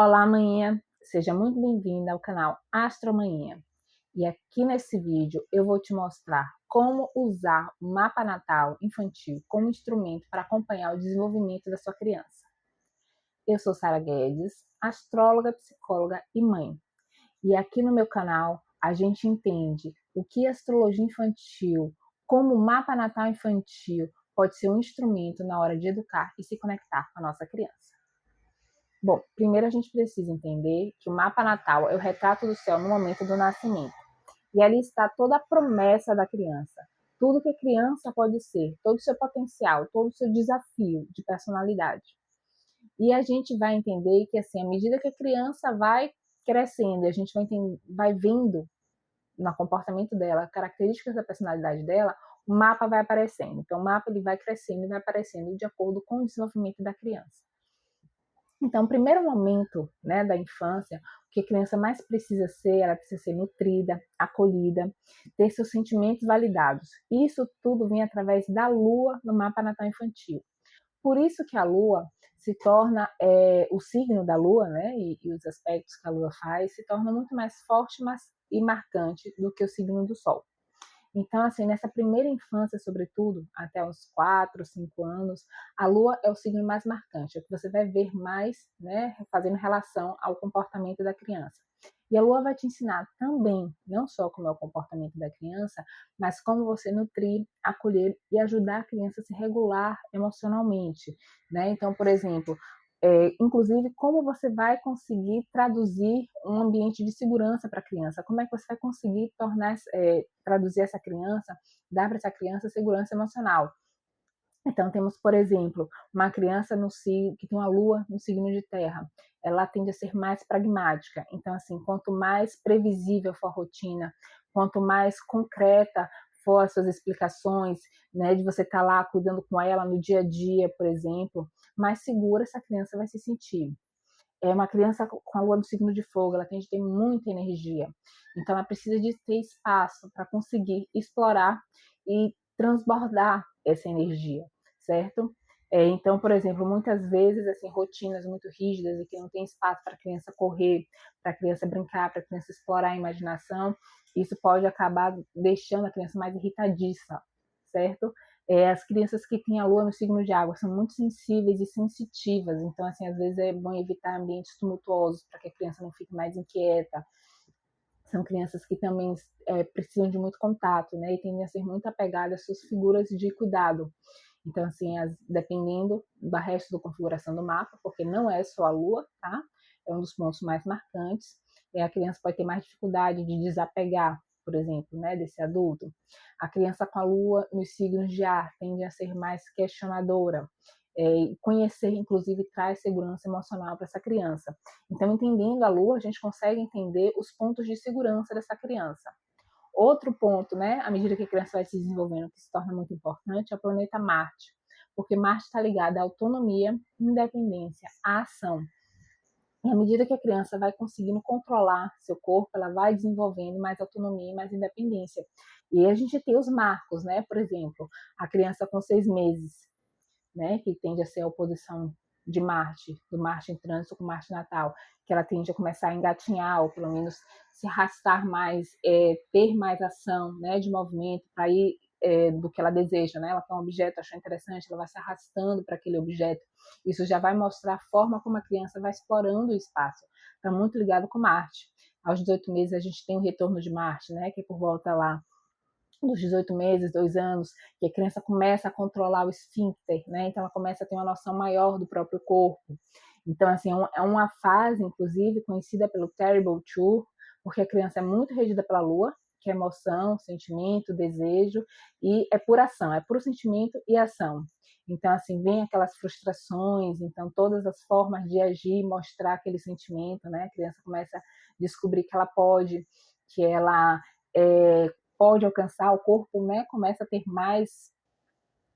Olá, manhã! Seja muito bem-vinda ao canal Astromanhã. E aqui nesse vídeo eu vou te mostrar como usar o mapa natal infantil como instrumento para acompanhar o desenvolvimento da sua criança. Eu sou Sara Guedes, astróloga, psicóloga e mãe. E aqui no meu canal a gente entende o que a astrologia infantil, como o mapa natal infantil, pode ser um instrumento na hora de educar e se conectar com a nossa criança. Bom, primeiro a gente precisa entender que o mapa natal é o retrato do céu no momento do nascimento. E ali está toda a promessa da criança. Tudo que a criança pode ser, todo o seu potencial, todo o seu desafio de personalidade. E a gente vai entender que, assim, à medida que a criança vai crescendo, a gente vai vendo no comportamento dela, características da personalidade dela, o mapa vai aparecendo. Então, o mapa ele vai crescendo e vai aparecendo de acordo com o desenvolvimento da criança. Então, o primeiro momento, né, da infância, o que a criança mais precisa ser, ela precisa ser nutrida, acolhida, ter seus sentimentos validados. Isso tudo vem através da lua no mapa natal infantil. Por isso que a lua se torna, o signo da lua, né, e os aspectos que a lua faz, se torna muito mais forte e marcante do que o signo do sol. Então, assim, nessa primeira infância, sobretudo, até uns 4, 5 anos, a lua é o signo mais marcante, é o que você vai ver mais, né, fazendo relação ao comportamento da criança. E a lua vai te ensinar também, não só como é o comportamento da criança, mas como você nutrir, acolher e ajudar a criança a se regular emocionalmente, né? Então, por exemplo, inclusive como você vai conseguir traduzir um ambiente de segurança para a criança, como é que você vai conseguir traduzir essa criança, dar para essa criança segurança emocional. Então, temos, por exemplo, uma criança que tem uma lua no signo de terra, ela tende a ser mais pragmática. Então, assim, quanto mais previsível for a rotina, quanto mais concreta for as suas explicações, né, de você estar lá cuidando com ela no dia a dia, por exemplo, mais segura essa criança vai se sentir. É uma criança com a lua no signo de fogo, ela tende a ter muita energia. Então, ela precisa de ter espaço para conseguir explorar e transbordar essa energia, certo? Então, por exemplo, muitas vezes, assim, rotinas muito rígidas e que não tem espaço para a criança correr, para a criança brincar, para a criança explorar a imaginação, isso pode acabar deixando a criança mais irritadiça, certo? As crianças que têm a lua no signo de água são muito sensíveis e sensitivas, então, assim, às vezes é bom evitar ambientes tumultuosos para que a criança não fique mais inquieta. São crianças que também precisam de muito contato, né, e tendem a ser muito apegadas às suas figuras de cuidado. Então, assim, dependendo da resto da configuração do mapa, porque não é só a lua, tá? É um dos pontos mais marcantes. A criança pode ter mais dificuldade de desapegar, por exemplo, né, desse adulto. A criança com a lua nos signos de ar tende a ser mais questionadora. Conhecer, inclusive, traz segurança emocional para essa criança. Então, entendendo a lua, a gente consegue entender os pontos de segurança dessa criança. Outro ponto, né, à medida que a criança vai se desenvolvendo, que se torna muito importante, é o planeta Marte, porque Marte está ligado à autonomia, independência, à ação. E à medida que a criança vai conseguindo controlar seu corpo, ela vai desenvolvendo mais autonomia e mais independência. E aí a gente tem os marcos, né? Por exemplo, a criança com 6 meses, né? Que tende a ser a oposição de Marte, do Marte em trânsito com Marte natal, que ela tende a começar a engatinhar, ou pelo menos se arrastar mais, ter mais ação, né? De movimento para ir do que ela deseja, né? Ela quer um objeto, achou interessante, ela vai se arrastando para aquele objeto. Isso já vai mostrar a forma como a criança vai explorando o espaço. Está muito ligado com Marte. Aos 18 meses a gente tem o retorno de Marte, né? Que é por volta lá dos 18 meses, 2 anos, que a criança começa a controlar o esfíncter, né? Então ela começa a ter uma noção maior do próprio corpo. Então, assim, é uma fase, inclusive, conhecida pelo Terrible Two, porque a criança é muito regida pela lua, que é emoção, sentimento, desejo, e é pura ação, é puro sentimento e ação. Então, assim, vem aquelas frustrações, então todas as formas de agir, mostrar aquele sentimento, né? A criança começa a descobrir que ela pode, que ela pode alcançar, o corpo, né, começa a ter mais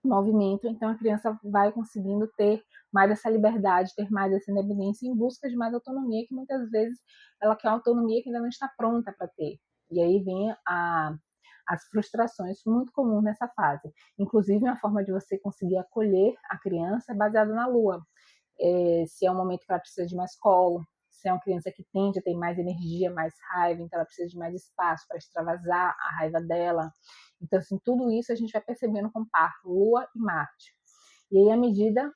movimento, então a criança vai conseguindo ter mais essa liberdade, ter mais essa independência em busca de mais autonomia, que muitas vezes ela quer uma autonomia que ainda não está pronta para ter. E aí vem as frustrações muito comuns nessa fase. Inclusive, uma forma de você conseguir acolher a criança é baseada na lua. Se é um momento que ela precisa de mais colo, se é uma criança que tende a ter mais energia, mais raiva, então ela precisa de mais espaço para extravasar a raiva dela. Então, assim, tudo isso a gente vai percebendo com par, Lua e Marte. E aí, à medida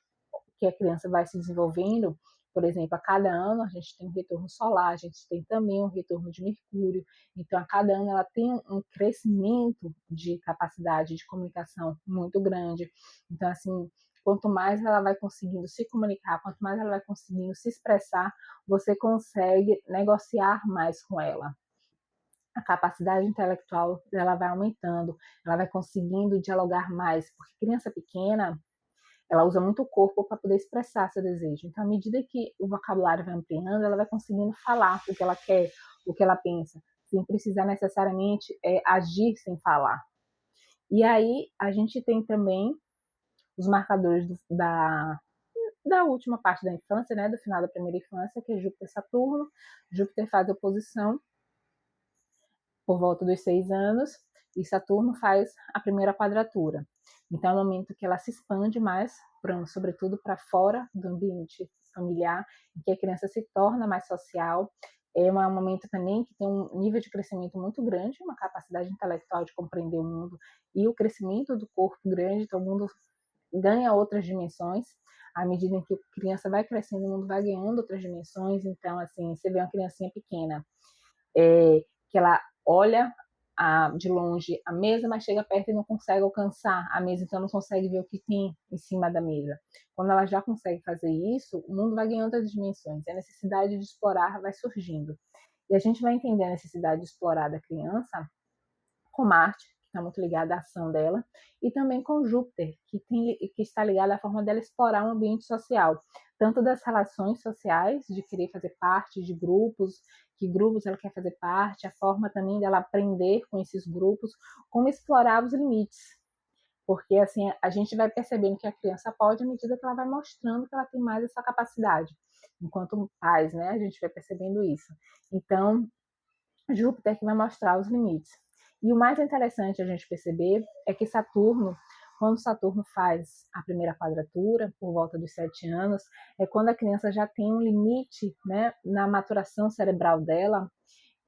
que a criança vai se desenvolvendo, por exemplo, a cada ano a gente tem um retorno solar, a gente tem também um retorno de Mercúrio, então a cada ano ela tem um crescimento de capacidade de comunicação muito grande. Então, assim, quanto mais ela vai conseguindo se comunicar, quanto mais ela vai conseguindo se expressar, você consegue negociar mais com ela. A capacidade intelectual dela vai aumentando, ela vai conseguindo dialogar mais, porque criança pequena, ela usa muito o corpo para poder expressar seu desejo. Então, à medida que o vocabulário vai ampliando, ela vai conseguindo falar o que ela quer, o que ela pensa, sem precisar necessariamente agir sem falar. E aí, a gente tem também os marcadores da última parte da infância, né, do final da primeira infância, que é Júpiter e Saturno. Júpiter faz oposição por volta dos 6 anos, e Saturno faz a primeira quadratura. Então, é o momento que ela se expande mais, sobretudo para fora do ambiente familiar, em que a criança se torna mais social. É um momento também que tem um nível de crescimento muito grande, uma capacidade intelectual de compreender o mundo e o crescimento do corpo grande, então o mundo ganha outras dimensões. À medida em que a criança vai crescendo, o mundo vai ganhando outras dimensões. Então, assim, você vê uma criancinha pequena, que ela olha de longe a mesa, mas chega perto e não consegue alcançar a mesa, então não consegue ver o que tem em cima da mesa. Quando ela já consegue fazer isso, o mundo vai ganhando outras dimensões, a necessidade de explorar vai surgindo. E a gente vai entender a necessidade de explorar da criança com Marte, que está muito ligada à ação dela, e também com Júpiter, que está ligada à forma dela explorar um ambiente social, tanto das relações sociais, de querer fazer parte de grupos, que grupos ela quer fazer parte, a forma também dela aprender com esses grupos, como explorar os limites. Porque assim, a gente vai percebendo que a criança pode à medida que ela vai mostrando que ela tem mais essa capacidade. Enquanto pais, né, a gente vai percebendo isso. Então, Júpiter que vai mostrar os limites. E o mais interessante a gente perceber é que Saturno, quando Saturno faz a primeira quadratura, por volta dos 7 anos, é quando a criança já tem um limite, né, na maturação cerebral dela,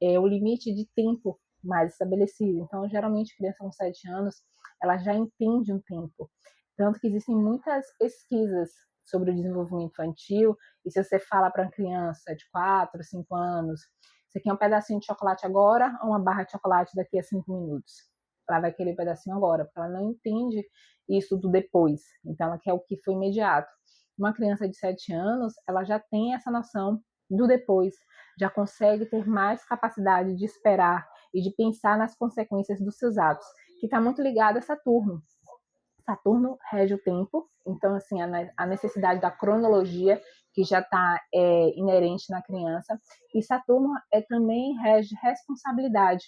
o limite de tempo mais estabelecido. Então, geralmente, criança com 7 anos, ela já entende um tempo. Tanto que existem muitas pesquisas sobre o desenvolvimento infantil, e se você fala para uma criança de 4, 5 anos, você quer um pedacinho de chocolate agora ou uma barra de chocolate daqui a 5 minutos? Ela vai querer um pedacinho agora, porque ela não entende isso do depois. Então, ela quer o que foi imediato. Uma criança de 7 anos, ela já tem essa noção do depois, já consegue ter mais capacidade de esperar e de pensar nas consequências dos seus atos, que está muito ligado a Saturno. Saturno rege o tempo, então assim a necessidade da cronologia que já está inerente na criança, e Saturno também rege responsabilidade.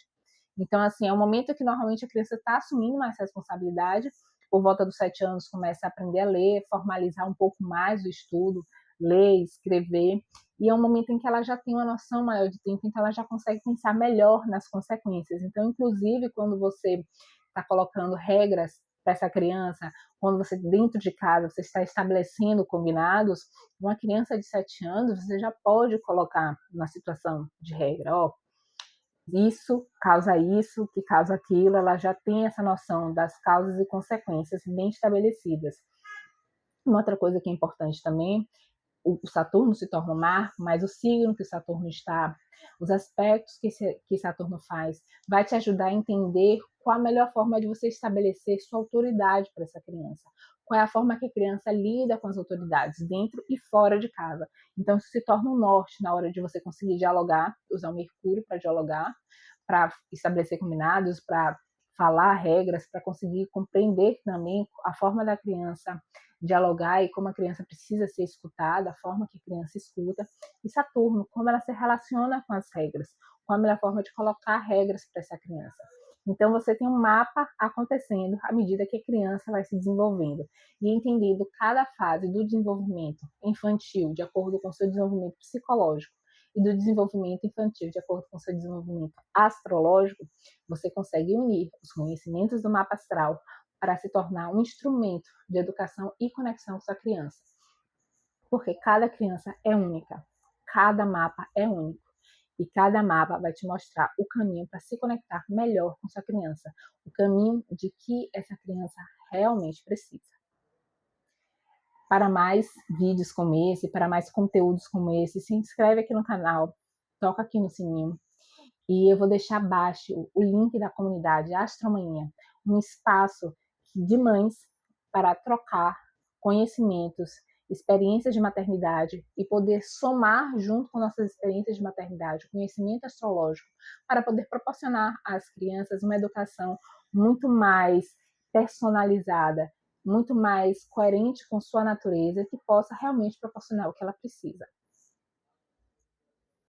Então assim é um momento que normalmente a criança está assumindo mais responsabilidade. Por volta dos 7 anos começa a aprender a ler, formalizar um pouco mais o estudo, ler, escrever, e é um momento em que ela já tem uma noção maior de tempo, então ela já consegue pensar melhor nas consequências. Então, inclusive, quando você está colocando regras para essa criança, quando você dentro de casa você está estabelecendo combinados, uma criança de 7 anos você já pode colocar na situação de regra, ó, isso causa isso, que causa aquilo, ela já tem essa noção das causas e consequências bem estabelecidas. Uma outra coisa que é importante também, o Saturno se torna um marco, mas o signo que o Saturno está, os aspectos que Saturno faz, vai te ajudar a entender qual a melhor forma de você estabelecer sua autoridade para essa criança. Qual é a forma que a criança lida com as autoridades, dentro e fora de casa. Então, isso se torna um norte na hora de você conseguir dialogar, usar o Mercúrio para dialogar, para estabelecer combinados, para falar regras, para conseguir compreender também a forma da criança dialogar e como a criança precisa ser escutada, a forma que a criança escuta. E Saturno, como ela se relaciona com as regras, qual a melhor forma de colocar regras para essa criança. Então, você tem um mapa acontecendo à medida que a criança vai se desenvolvendo e entendendo cada fase do desenvolvimento infantil de acordo com o seu desenvolvimento psicológico e do desenvolvimento infantil de acordo com o seu desenvolvimento astrológico, você consegue unir os conhecimentos do mapa astral para se tornar um instrumento de educação e conexão com sua criança. Porque cada criança é única. cada mapa é único. E cada mapa vai te mostrar o caminho para se conectar melhor com sua criança, o caminho de que essa criança realmente precisa. Para mais vídeos como esse, para mais conteúdos como esse, se inscreve aqui no canal, toca aqui no sininho. E eu vou deixar abaixo o link da comunidade Astromanhã, um espaço de mães para trocar conhecimentos, experiências de maternidade e poder somar junto com nossas experiências de maternidade, conhecimento astrológico, para poder proporcionar às crianças uma educação muito mais personalizada, muito mais coerente com sua natureza, que possa realmente proporcionar o que ela precisa.